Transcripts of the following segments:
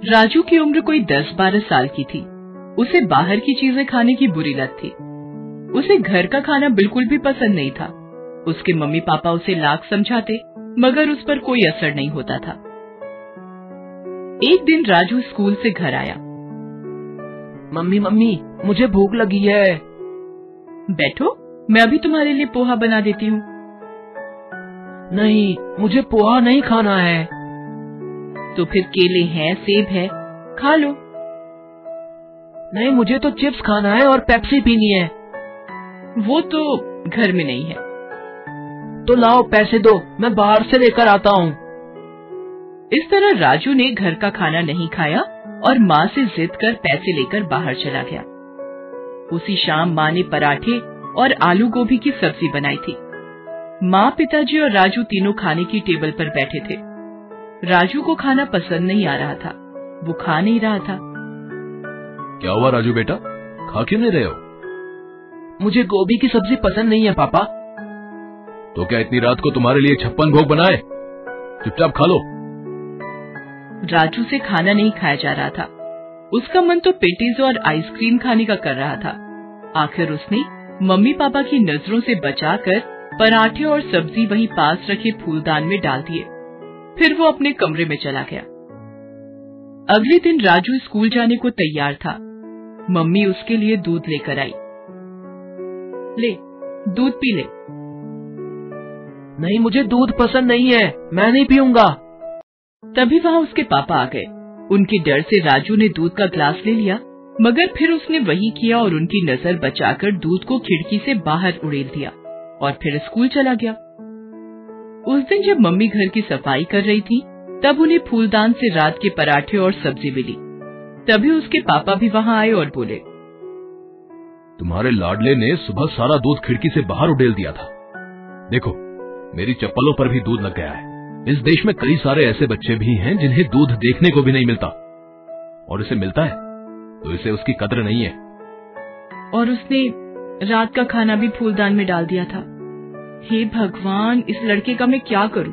राजू की उम्र कोई 10-12 साल की थी। उसे बाहर की चीजें खाने की बुरी लत थी। उसे घर का खाना बिल्कुल भी पसंद नहीं था। उसके मम्मी पापा उसे लाख समझाते, मगर उस पर कोई असर नहीं होता था। एक दिन राजू स्कूल से घर आया। मम्मी मम्मी, मुझे भूख लगी है। बैठो, मैं अभी तुम्हारे लिए पोहा बना देती हूँ। नहीं, मुझे पोहा नहीं खाना है। तो फिर केले हैं, सेब है, खा लो। नहीं, मुझे तो चिप्स खाना है और पेप्सी पीनी है। वो तो घर में नहीं है। तो लाओ, पैसे दो, मैं बाहर से लेकर आता हूँ। इस तरह राजू ने घर का खाना नहीं खाया और माँ से जिद कर पैसे लेकर बाहर चला गया। उसी शाम माँ ने पराठे और आलू गोभी की सब्जी बनाई थी। माँ, पिताजी और राजू तीनों खाने की टेबल पर बैठे थे। राजू को खाना पसंद नहीं आ रहा था। वो खा नहीं रहा था। क्या हुआ राजू बेटा, खा क्यों नहीं रहे हो? मुझे गोभी की सब्जी पसंद नहीं है पापा। तो क्या इतनी रात को तुम्हारे लिए 56 भोग बनाए? चुपचाप खा लो। राजू से खाना नहीं खाया जा रहा था। उसका मन तो पेटीज और आइसक्रीम खाने का कर रहा था। आखिर उसने मम्मी पापा की नजरों से बचाकर पराठे और सब्जी वहीं पास रखे फूलदान में डाल दिए। फिर वो अपने कमरे में चला गया। अगले दिन राजू स्कूल जाने को तैयार था। मम्मी उसके लिए दूध लेकर आई। ले, दूध पी ले। नहीं, मुझे दूध पसंद नहीं है, मैं नहीं पीऊंगा। तभी वहाँ उसके पापा आ गए। उनके डर से राजू ने दूध का ग्लास ले लिया, मगर फिर उसने वही किया और उनकी नजर बचाकर दूध को खिड़की से बाहर उड़ेल दिया और फिर स्कूल चला गया। उस दिन जब मम्मी घर की सफाई कर रही थी, तब उन्हें फूलदान से रात के पराठे और सब्जी मिली। तभी उसके पापा भी वहाँ आए और बोले, तुम्हारे लाडले ने सुबह सारा दूध खिड़की से बाहर उड़ेल दिया था। देखो, मेरी चप्पलों पर भी दूध लग गया है। इस देश में कई सारे ऐसे बच्चे भी हैं जिन्हें दूध देखने को भी नहीं मिलता, और इसे मिलता है तो इसे उसकी कद्र नहीं है। और उसने रात का खाना भी फूलदान में डाल दिया था। हे भगवान, इस लड़के का मैं क्या करूं?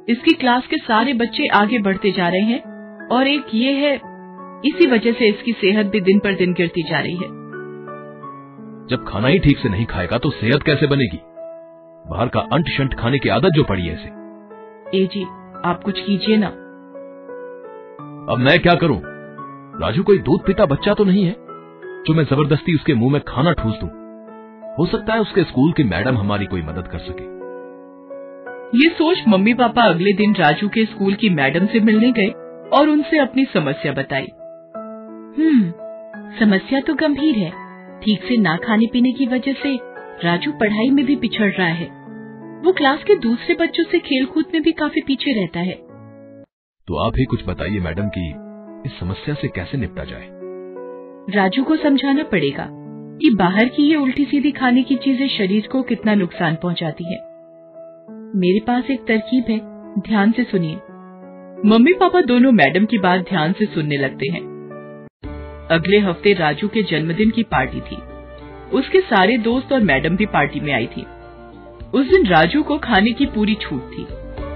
इसकी क्लास के सारे बच्चे आगे बढ़ते जा रहे हैं और एक ये है, इसी वजह से इसकी सेहत भी दिन पर दिन गिरती जा रही है। जब खाना ही ठीक से नहीं खाएगा तो सेहत कैसे बनेगी? बाहर का अंट शंट खाने की आदत जो पड़ी है इसे। ए जी, आप कुछ कीजिए ना। अब मैं क्या करूं? राजू कोई दूध पीता बच्चा तो नहीं है जो मैं जबरदस्ती उसके मुंह में खाना ठूस दूं। हो सकता है उसके स्कूल की मैडम हमारी कोई मदद कर सके। ये सोच मम्मी पापा अगले दिन राजू के स्कूल की मैडम से मिलने गए और उनसे अपनी समस्या बताई। समस्या तो गंभीर है। ठीक से ना खाने पीने की वजह से राजू पढ़ाई में भी पिछड़ रहा है। वो क्लास के दूसरे बच्चों से खेल कूद में भी काफी पीछे रहता है। तो आप ही कुछ बताइए मैडम कि इस समस्या से कैसे निपटा जाए। राजू को समझाना पड़ेगा कि बाहर की ये उल्टी सीधी खाने की चीजें शरीर को कितना नुकसान पहुंचाती है। मेरे पास एक तरकीब है, ध्यान से सुनिए। मम्मी पापा दोनों मैडम की बात ध्यान से सुनने लगते हैं। अगले हफ्ते राजू के जन्मदिन की पार्टी थी। उसके सारे दोस्त और मैडम भी पार्टी में आई थी। उस दिन राजू को खाने की पूरी छूट थी।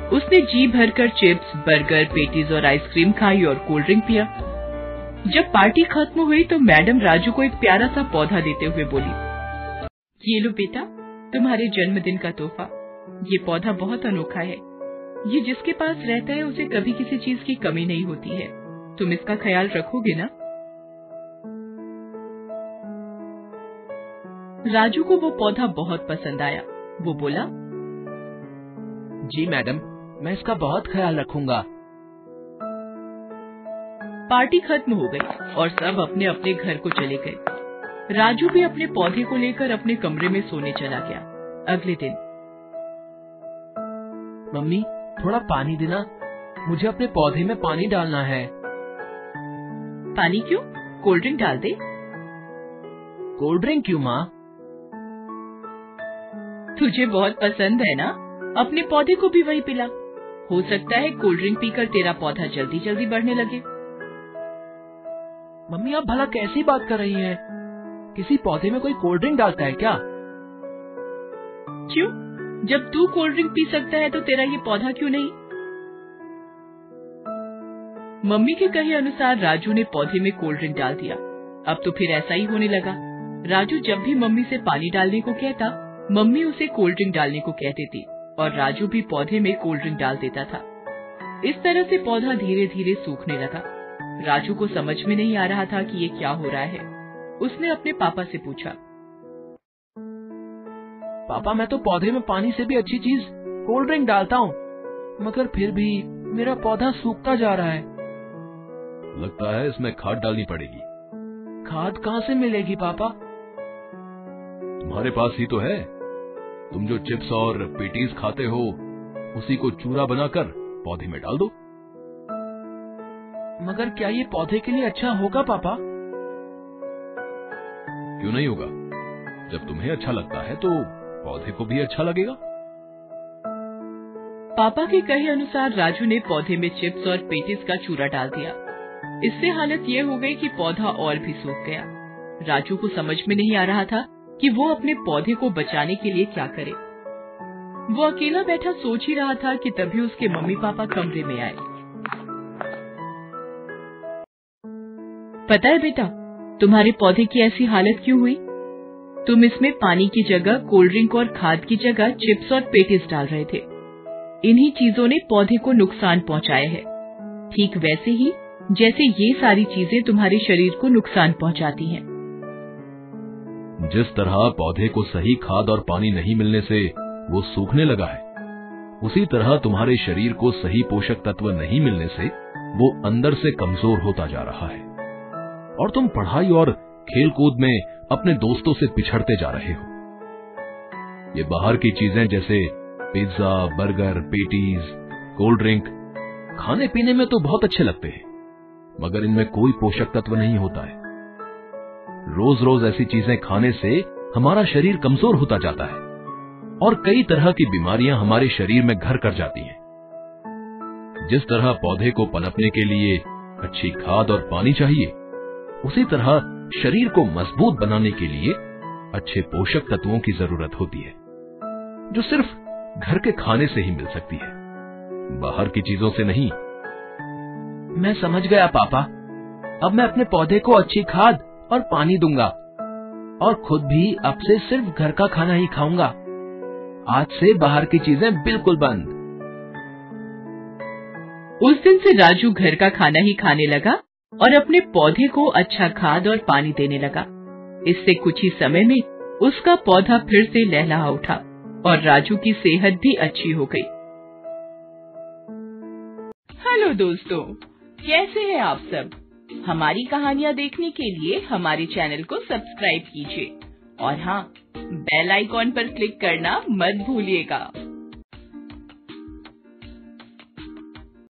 उसने जी भरकर चिप्स, बर्गर, पेटीज और आइसक्रीम खाई और कोल्ड ड्रिंक पिया। जब पार्टी खत्म हुई तो मैडम राजू को एक प्यारा सा पौधा देते हुए बोली, ये लो बेटा, तुम्हारे जन्मदिन का तोहफा। ये पौधा बहुत अनोखा है। ये जिसके पास रहता है उसे कभी किसी चीज की कमी नहीं होती है। तुम इसका ख्याल रखोगे ना? राजू को वो पौधा बहुत पसंद आया। वो बोला, जी मैडम, मैं इसका बहुत ख्याल रखूंगा। पार्टी खत्म हो गई और सब अपने अपने घर को चले गए। राजू भी अपने पौधे को लेकर अपने कमरे में सोने चला गया। अगले दिन, मम्मी, थोड़ा पानी देना, मुझे अपने पौधे में पानी डालना है। पानी क्यों? कोल्ड ड्रिंक डाल दे। कोल्ड ड्रिंक क्यों माँ? तुझे बहुत पसंद है ना, अपने पौधे को भी वही पिला। हो सकता है कोल्ड ड्रिंक पीकर तेरा पौधा जल्दी जल्दी बढ़ने लगे। मम्मी, आप भला कैसी बात कर रही हैं? किसी पौधे में कोई कोल्ड ड्रिंक डालता है क्या? क्यों? जब तू कोल्ड ड्रिंक पी सकता है तो तेरा ये पौधा क्यों नहीं? मम्मी के कहे अनुसार राजू ने पौधे में कोल्ड ड्रिंक डाल दिया। अब तो फिर ऐसा ही होने लगा। राजू जब भी मम्मी से पानी डालने को कहता, मम्मी उसे कोल्ड ड्रिंक डालने को कह देती और राजू भी पौधे में कोल्ड ड्रिंक डाल देता था। इस तरह से पौधा धीरे धीरे सूखने लगा। राजू को समझ में नहीं आ रहा था कि ये क्या हो रहा है। उसने अपने पापा से पूछा, पापा मैं तो पौधे में पानी से भी अच्छी चीज कोल्ड ड्रिंक डालता हूँ, मगर फिर भी मेरा पौधा सूखता जा रहा है। लगता है इसमें खाद डालनी पड़ेगी। खाद कहाँ से मिलेगी पापा? तुम्हारे पास ही तो है। तुम जो चिप्स और पेटीज खाते हो उसी को चूरा बनाकर पौधे में डाल दो। मगर क्या ये पौधे के लिए अच्छा होगा पापा? क्यों नहीं होगा? जब तुम्हें अच्छा लगता है तो पौधे को भी अच्छा लगेगा। पापा के कहे अनुसार राजू ने पौधे में चिप्स और पेटीज का चूरा डाल दिया। इससे हालत ये हो गई कि पौधा और भी सूख गया। राजू को समझ में नहीं आ रहा था कि वो अपने पौधे को बचाने के लिए क्या करे। वो अकेला बैठा सोच ही रहा था कि तभी उसके मम्मी पापा कमरे में आए। पता है बेटा, तुम्हारे पौधे की ऐसी हालत क्यों हुई? तुम इसमें पानी की जगह कोल्ड ड्रिंक और खाद की जगह चिप्स और पेटीज डाल रहे थे। इन्हीं चीजों ने पौधे को नुकसान पहुंचाया है, ठीक वैसे ही जैसे ये सारी चीजें तुम्हारे शरीर को नुकसान पहुंचाती हैं। जिस तरह पौधे को सही खाद और पानी नहीं मिलने से वो सूखने लगा है, उसी तरह तुम्हारे शरीर को सही पोषक तत्व नहीं मिलने से वो अंदर से कमजोर होता जा रहा है और तुम पढ़ाई और खेल कूद में अपने दोस्तों से पिछड़ते जा रहे हो। ये बाहर की चीजें जैसे pizza, burger, patties, cold drink खाने पीने में तो बहुत अच्छे लगते हैं, मगर इनमें कोई पोषक तत्व नहीं होता है। रोज रोज ऐसी चीजें खाने से हमारा शरीर कमजोर होता जाता है और कई तरह की बीमारियां हमारे शरीर में घर कर जाती हैं। जिस तरह पौधे को पनपने के लिए अच्छी खाद और पानी चाहिए, उसी तरह शरीर को मजबूत बनाने के लिए अच्छे पोषक तत्वों की जरूरत होती है, जो सिर्फ घर के खाने से ही मिल सकती है, बाहर की चीजों से नहीं। मैं समझ गया पापा। अब मैं अपने पौधे को अच्छी खाद और पानी दूंगा और खुद भी अब से सिर्फ घर का खाना ही खाऊंगा। आज से बाहर की चीजें बिल्कुल बंद। उस दिन से राजू घर का खाना ही खाने लगा और अपने पौधे को अच्छा खाद और पानी देने लगा। इससे कुछ ही समय में उसका पौधा फिर से लहलहा उठा और राजू की सेहत भी अच्छी हो गई। हेलो दोस्तों, कैसे हैं आप सब? हमारी कहानियाँ देखने के लिए हमारे चैनल को सब्सक्राइब कीजिए और हाँ, बेल आइकॉन पर क्लिक करना मत भूलिएगा।